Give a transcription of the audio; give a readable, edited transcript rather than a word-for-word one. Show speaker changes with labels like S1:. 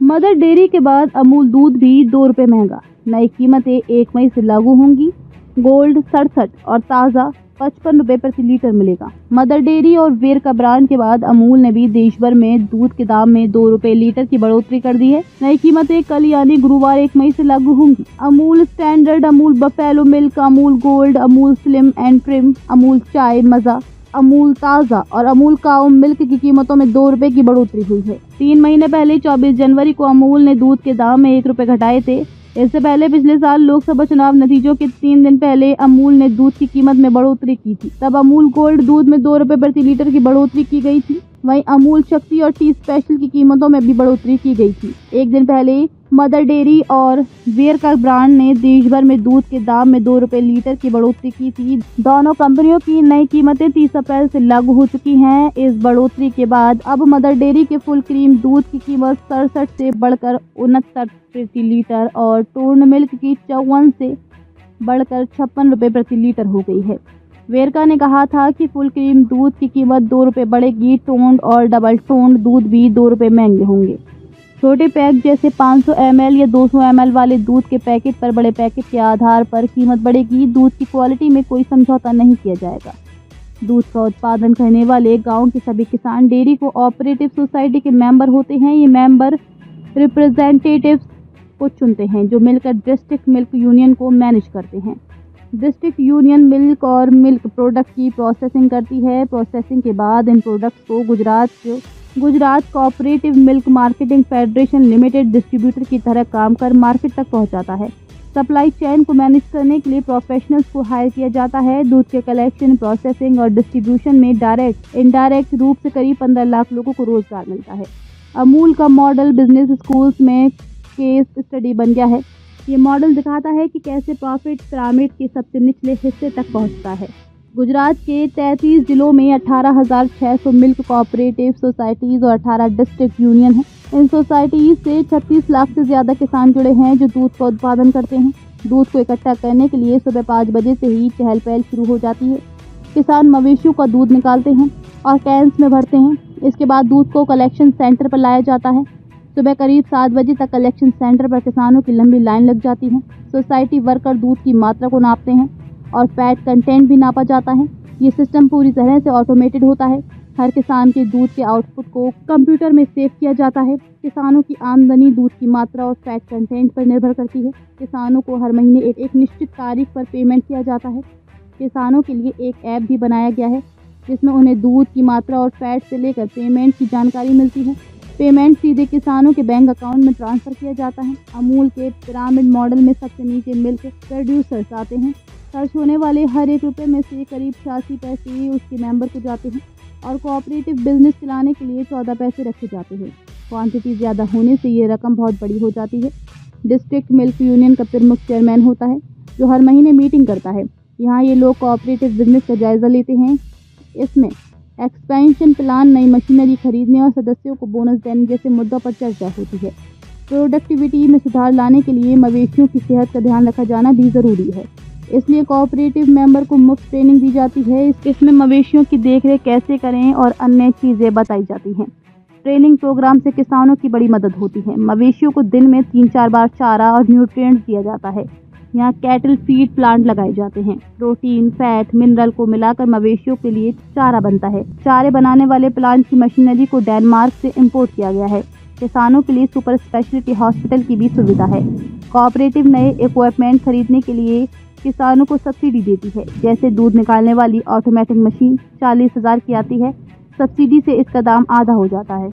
S1: Mother dairy के बाद अमूल दूध भी 2 रुपये महंगा। नई कीमतें 1 मई से लागू होंगी। गोल्ड 67 और ताज़ा 55 रुपये प्रति लीटर मिलेगा। मदर डेयरी और वेरका ब्रांड के बाद अमूल ने भी देश भर में दूध के दाम में 2 रुपये लीटर की बढ़ोतरी कर दी है। नई कीमतें कल यानी गुरुवार 1 मई से लागू होंगी। Amul standard, Amul buffalo milk, Amul gold, Amul slim and trim, Amul चाय मजा, अमूल ताज़ा और अमूल काऊ मिल्क की कीमतों में 2 रुपये की बढ़ोतरी हुई है। 3 महीने पहले 24 जनवरी को अमूल ने दूध के दाम में 1 रुपये घटाए थे। इससे पहले पिछले साल लोकसभा चुनाव नतीजों के 3 दिन पहले अमूल ने दूध की कीमत में बढ़ोतरी की थी। तब अमूल गोल्ड दूध में 2 रुपये प्रति लीटर की बढ़ोतरी की गई थी। वहीं अमूल शक्ति और टी स्पेशल की कीमतों में भी बढ़ोतरी की गई थी। एक दिन पहले मदर डेयरी और वेरका ब्रांड ने देश भर में दूध के दाम में 2 रुपये लीटर की बढ़ोतरी की थी। दोनों कंपनियों की नई कीमतें 30 अप्रैल से लागू हो चुकी हैं। इस बढ़ोतरी के बाद अब मदर डेयरी के फुल क्रीम दूध की कीमत 67 से बढ़कर 69 प्रति लीटर और टोन्ड मिल्क की 54 से बढ़कर 56 रुपये प्रति लीटर हो गई है। वेरका ने कहा था कि फुल क्रीम दूध की कीमत 2 रुपये बढ़ेगी। टोन्ड और डबल टोन्ड दूध भी 2 रुपये महंगे होंगे। छोटे पैक जैसे 500 ml या 200 ml वाले दूध के पैकेट पर बड़े पैकेट के आधार पर कीमत बढ़ेगी। दूध की क्वालिटी में कोई समझौता नहीं किया जाएगा। दूध का उत्पादन करने वाले गांव के सभी किसान डेयरी को ऑपरेटिव सोसाइटी के मेंबर होते हैं। ये मेंबर रिप्रेजेंटेटिव्स को चुनते हैं जो मिलकर डिस्ट्रिक्ट मिल्क यूनियन को मैनेज करते हैं। डिस्ट्रिक्ट यूनियन मिल्क और मिल्क प्रोडक्ट की प्रोसेसिंग करती है। प्रोसेसिंग के बाद इन प्रोडक्ट्स को Gujarat cooperative milk marketing federation limited distributor की तरह काम कर मार्केट तक पहुंचाता है। सप्लाई चेन को मैनेज करने के लिए प्रोफेशनल्स को हायर किया जाता है। दूध के कलेक्शन, प्रोसेसिंग और डिस्ट्रीब्यूशन में डायरेक्ट इनडायरेक्ट रूप से करीब 15 लाख लोगों को रोजगार मिलता है। अमूल का मॉडल बिजनेस स्कूल्स में केस स्टडी बन गया है। ये मॉडल दिखाता है कि कैसे प्रॉफिट पिरामिड के सबसे निचले हिस्से तक पहुंचता है। गुजरात के 33 जिलों में 18,600 मिल्क कोऑपरेटिव सोसाइटीज़ और 18 डिस्ट्रिक्ट यूनियन हैं। इन सोसाइटीज़ से 36 लाख से ज़्यादा किसान जुड़े हैं जो दूध का उत्पादन करते हैं। दूध को इकट्ठा करने के लिए सुबह 5 बजे से ही चहल पहल शुरू हो जाती है। किसान मवेशियों का दूध निकालते हैं और कैंस में भरते हैं। इसके बाद दूध को कलेक्शन सेंटर पर लाया जाता है। सुबह करीब 7 बजे तक कलेक्शन सेंटर पर किसानों की लंबी लाइन लग जाती है। सोसाइटी वर्कर दूध की मात्रा को नापते हैं और फैट कंटेंट भी नापा जाता है। ये सिस्टम पूरी तरह से ऑटोमेटेड होता है। हर किसान के दूध के आउटपुट को कंप्यूटर में सेव किया जाता है। किसानों की आमदनी दूध की मात्रा और फैट कंटेंट पर निर्भर करती है। किसानों को हर महीने एक निश्चित तारीख पर पेमेंट किया जाता है। किसानों के लिए एक ऐप भी बनाया गया है जिसमें उन्हें दूध की मात्रा और फैट से लेकर पेमेंट की जानकारी मिलती है। पेमेंट सीधे किसानों के बैंक अकाउंट में ट्रांसफ़र किया जाता है। अमूल के पिरामिड मॉडल में सबसे नीचे मिल्क प्रोड्यूसर्स आते हैं। खर्च होने वाले हर 1 रुपये में से करीब 86 पैसे उसके मेंबर को जाते हैं और कोऑपरेटिव बिजनेस चलाने के लिए 14 पैसे रखे जाते हैं। क्वांटिटी ज़्यादा होने से ये रकम बहुत बड़ी हो जाती है। डिस्ट्रिक्ट मिल्क यूनियन का प्रमुख चेयरमैन होता है जो हर महीने मीटिंग करता है। यहाँ ये लोग कोऑपरेटिव बिजनेस का जायज़ा लेते हैं। इसमें एक्सपेंशन प्लान, नई मशीनरी खरीदने और सदस्यों को बोनस देने जैसे मुद्दों पर चर्चा होती है। प्रोडक्टिविटी में सुधार लाने के लिए मवेशियों की सेहत का ध्यान रखा जाना भी ज़रूरी है। इसलिए कोऑपरेटिव मेंबर को मुफ्त ट्रेनिंग दी जाती है। इसमें मवेशियों की देखरेख कैसे करें और अन्य चीज़ें बताई जाती हैं। ट्रेनिंग प्रोग्राम से किसानों की बड़ी मदद होती है। मवेशियों को दिन में 3-4 बार चारा और न्यूट्रिएंट्स दिया जाता है। यहाँ कैटल फीड प्लांट लगाए जाते हैं। प्रोटीन, फैट, मिनरल को मिलाकर मवेशियों के लिए चारा बनता है। चारे बनाने वाले प्लांट की मशीनरी को डेनमार्क से इंपोर्ट किया गया है। किसानों के लिए सुपर स्पेशलिटी हॉस्पिटल की भी सुविधा है। कोऑपरेटिव नए इक्विपमेंट खरीदने के लिए किसानों को सब्सिडी देती है। जैसे दूध निकालने वाली ऑटोमेटिक मशीन 40,000 की आती है। सब्सिडी से इसका दाम आधा हो जाता है।